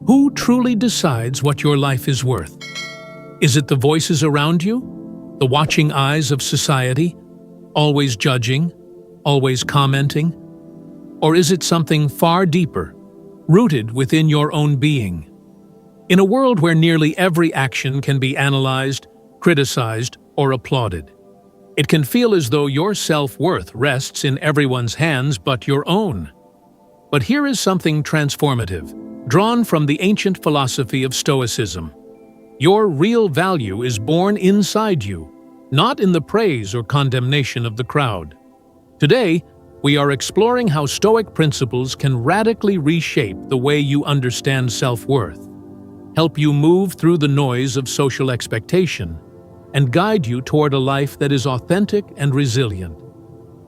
Who truly decides what your life is worth? Is it the voices around you? The watching eyes of society? Always judging? Always commenting? Or is it something far deeper, rooted within your own being? In a world where nearly every action can be analyzed, criticized, or applauded, it can feel as though your self-worth rests in everyone's hands but your own. But here is something transformative, drawn from the ancient philosophy of Stoicism. Your real value is born inside you, not in the praise or condemnation of the crowd. Today, we are exploring how Stoic principles can radically reshape the way you understand self-worth, help you move through the noise of social expectation, and guide you toward a life that is authentic and resilient.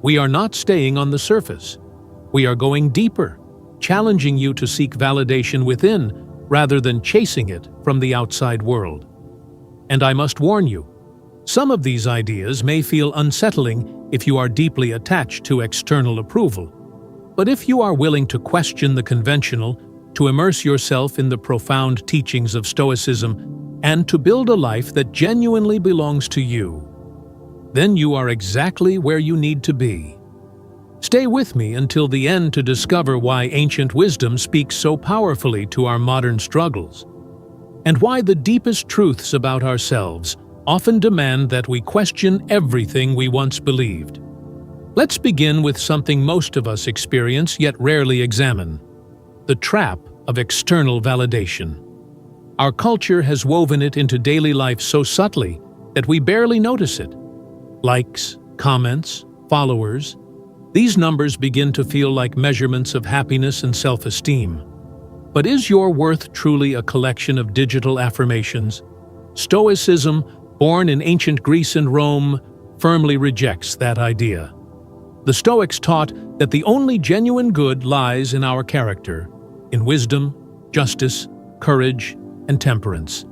We are not staying on the surface. We are going deeper, challenging you to seek validation within rather than chasing it from the outside world. And I must warn you, some of these ideas may feel unsettling if you are deeply attached to external approval. But if you are willing to question the conventional, to immerse yourself in the profound teachings of Stoicism, and to build a life that genuinely belongs to you, then you are exactly where you need to be. Stay with me until the end to discover why ancient wisdom speaks so powerfully to our modern struggles, and why the deepest truths about ourselves often demand that we question everything we once believed. Let's begin with something most of us experience yet rarely examine: the trap of external validation. Our culture has woven it into daily life so subtly that we barely notice it. Likes, comments, followers, these numbers begin to feel like measurements of happiness and self-esteem. But is your worth truly a collection of digital affirmations? Stoicism, born in ancient Greece and Rome, firmly rejects that idea. The Stoics taught that the only genuine good lies in our character, in wisdom, justice, courage, and temperance.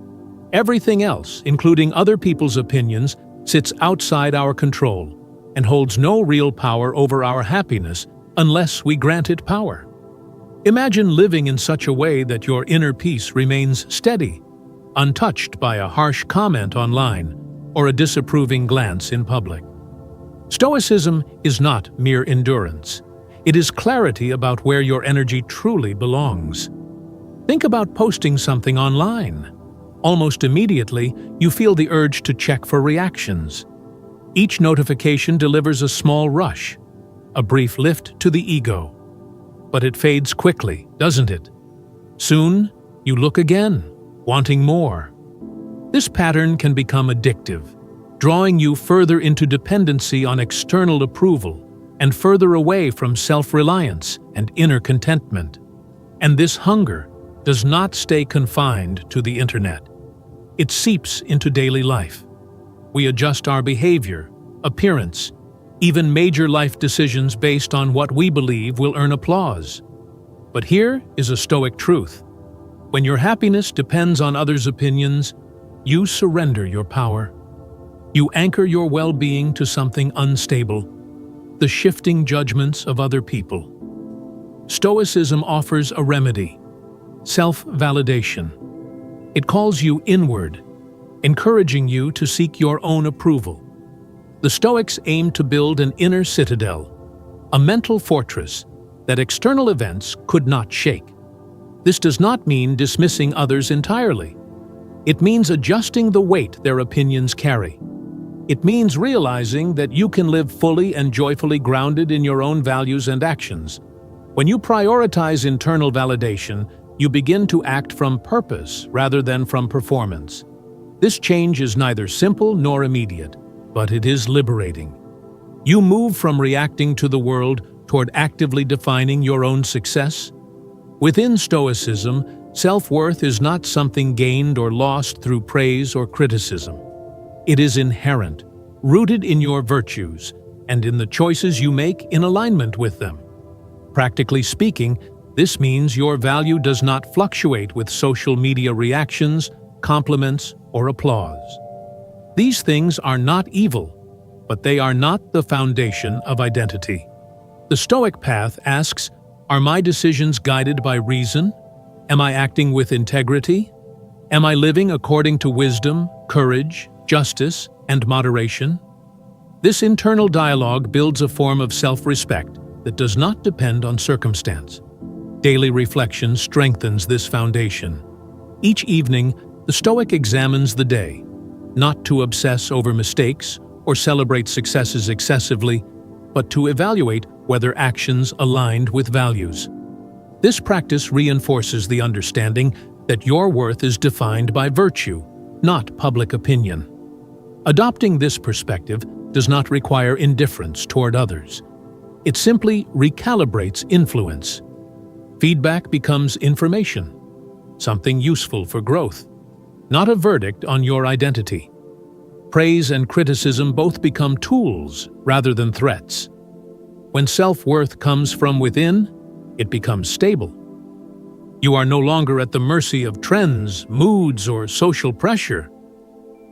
Everything else, including other people's opinions, sits outside our control and holds no real power over our happiness unless we grant it power. Imagine living in such a way that your inner peace remains steady, untouched by a harsh comment online or a disapproving glance in public. Stoicism is not mere endurance. It is clarity about where your energy truly belongs. Think about posting something online. Almost immediately, you feel the urge to check for reactions. Each notification delivers a small rush, a brief lift to the ego. But it fades quickly, doesn't it? Soon, you look again, wanting more. This pattern can become addictive, drawing you further into dependency on external approval and further away from self-reliance and inner contentment. And this hunger does not stay confined to the internet. It seeps into daily life. We adjust our behavior, appearance, even major life decisions based on what we believe will earn applause. But here is a Stoic truth. When your happiness depends on others' opinions, you surrender your power. You anchor your well-being to something unstable, the shifting judgments of other people. Stoicism offers a remedy: self-validation. It calls you inward, encouraging you to seek your own approval. The Stoics aim to build an inner citadel, a mental fortress that external events could not shake. This does not mean dismissing others entirely. It means adjusting the weight their opinions carry. It means realizing that you can live fully and joyfully grounded in your own values and actions. When you prioritize internal validation, you begin to act from purpose rather than from performance. This change is neither simple nor immediate, but it is liberating. You move from reacting to the world toward actively defining your own success. Within Stoicism, self-worth is not something gained or lost through praise or criticism. It is inherent, rooted in your virtues, and in the choices you make in alignment with them. Practically speaking, this means your value does not fluctuate with social media reactions, compliments, or applause. These things are not evil, but they are not the foundation of identity. The Stoic path asks, are my decisions guided by reason, Am I acting with integrity? Am I living according to wisdom, courage, justice, and moderation? This internal dialogue builds a form of self-respect that does not depend on circumstance. Daily reflection strengthens this foundation. Each evening, the Stoic examines the day, not to obsess over mistakes or celebrate successes excessively, but to evaluate whether actions aligned with values. This practice reinforces the understanding that your worth is defined by virtue, not public opinion. Adopting this perspective does not require indifference toward others. It simply recalibrates influence. Feedback becomes information, something useful for growth, not a verdict on your identity. Praise and criticism both become tools rather than threats. When self-worth comes from within, it becomes stable. You are no longer at the mercy of trends, moods, or social pressure.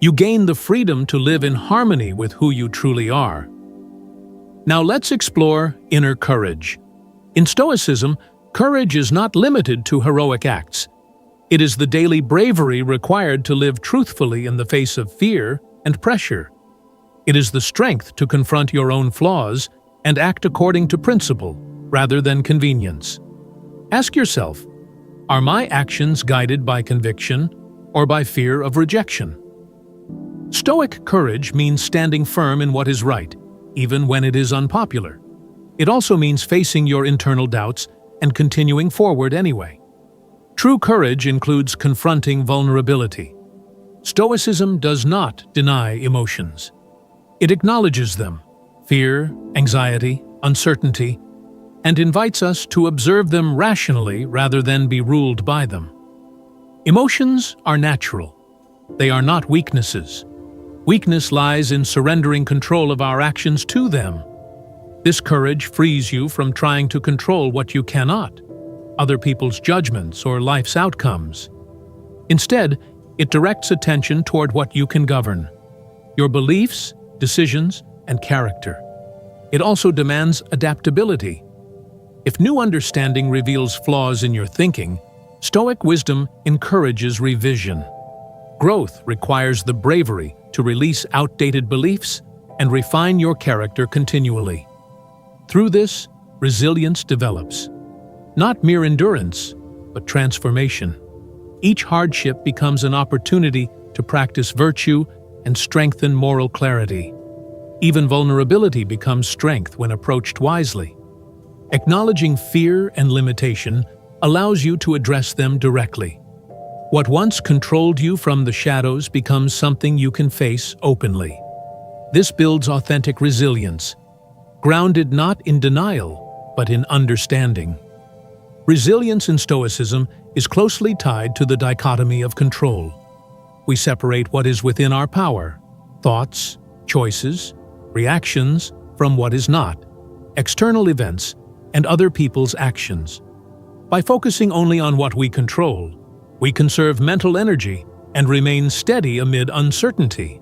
You gain the freedom to live in harmony with who you truly are. Now let's explore inner courage. In Stoicism, courage is not limited to heroic acts. It is the daily bravery required to live truthfully in the face of fear and pressure. It is the strength to confront your own flaws and act according to principle rather than convenience. Ask yourself, are my actions guided by conviction or by fear of rejection? Stoic courage means standing firm in what is right, even when it is unpopular. It also means facing your internal doubts and continuing forward anyway. True courage includes confronting vulnerability. Stoicism does not deny emotions. It acknowledges them, fear, anxiety, uncertainty, and invites us to observe them rationally rather than be ruled by them. Emotions are natural. They are not weaknesses. Weakness lies in surrendering control of our actions to them. This courage frees you from trying to control what you cannot, other people's judgments or life's outcomes. Instead, it directs attention toward what you can govern: your beliefs, decisions, and character. It also demands adaptability. If new understanding reveals flaws in your thinking, Stoic wisdom encourages revision. Growth requires the bravery to release outdated beliefs and refine your character continually. Through this, resilience develops. Not mere endurance, but transformation. Each hardship becomes an opportunity to practice virtue and strengthen moral clarity. Even vulnerability becomes strength when approached wisely. Acknowledging fear and limitation allows you to address them directly. What once controlled you from the shadows becomes something you can face openly. This builds authentic resilience, grounded not in denial, but in understanding. Resilience in Stoicism is closely tied to the dichotomy of control. We separate what is within our power, thoughts, choices, reactions, from what is not, external events, and other people's actions. By focusing only on what we control, we conserve mental energy and remain steady amid uncertainty.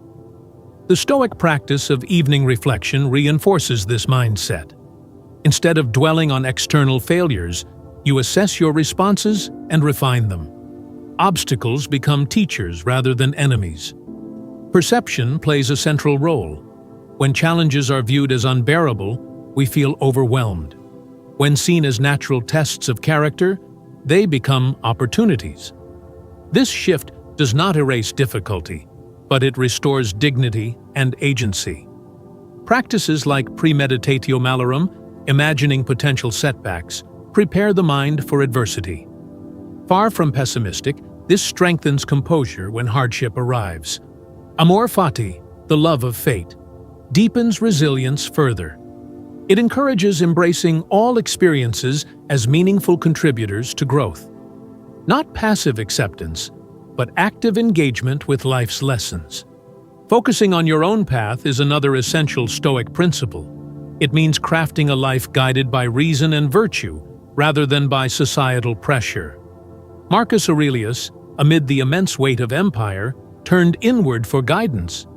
The Stoic practice of evening reflection reinforces this mindset. Instead of dwelling on external failures, you assess your responses and refine them. Obstacles become teachers rather than enemies. Perception plays a central role. When challenges are viewed as unbearable, we feel overwhelmed. When seen as natural tests of character, they become opportunities. This shift does not erase difficulty, but it restores dignity and agency. Practices like premeditatio malorum, imagining potential setbacks, prepare the mind for adversity. Far from pessimistic, this strengthens composure when hardship arrives. Amor fati, the love of fate, deepens resilience further. It encourages embracing all experiences as meaningful contributors to growth. Not passive acceptance, but active engagement with life's lessons. Focusing on your own path is another essential Stoic principle. It means crafting a life guided by reason and virtue, rather than by societal pressure. Marcus Aurelius, amid the immense weight of empire, turned inward for guidance.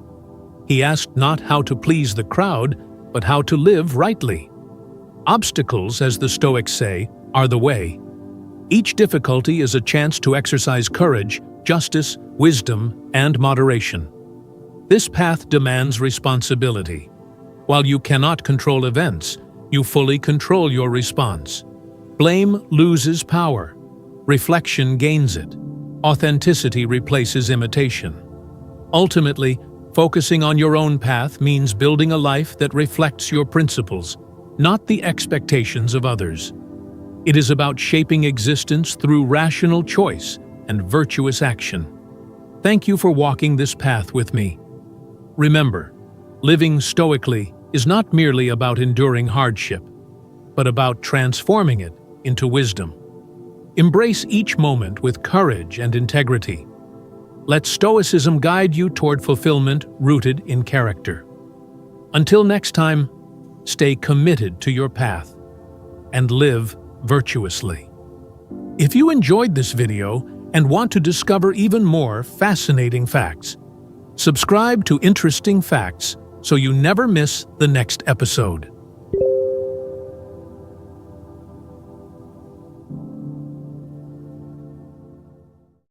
He asked not how to please the crowd, but how to live rightly. Obstacles, as the Stoics say, are the way. Each difficulty is a chance to exercise courage, justice, wisdom, and moderation. This path demands responsibility. While you cannot control events, you fully control your response. Blame loses power. Reflection gains it. Authenticity replaces imitation. Ultimately, focusing on your own path means building a life that reflects your principles, not the expectations of others. It is about shaping existence through rational choice and virtuous action. Thank you for walking this path with me. Remember, living stoically is not merely about enduring hardship, but about transforming it into wisdom. Embrace each moment with courage and integrity. Let Stoicism guide you toward fulfillment rooted in character. Until next time, stay committed to your path and live virtuously. If you enjoyed this video and want to discover even more fascinating facts, subscribe to Interesting Facts so you never miss the next episode.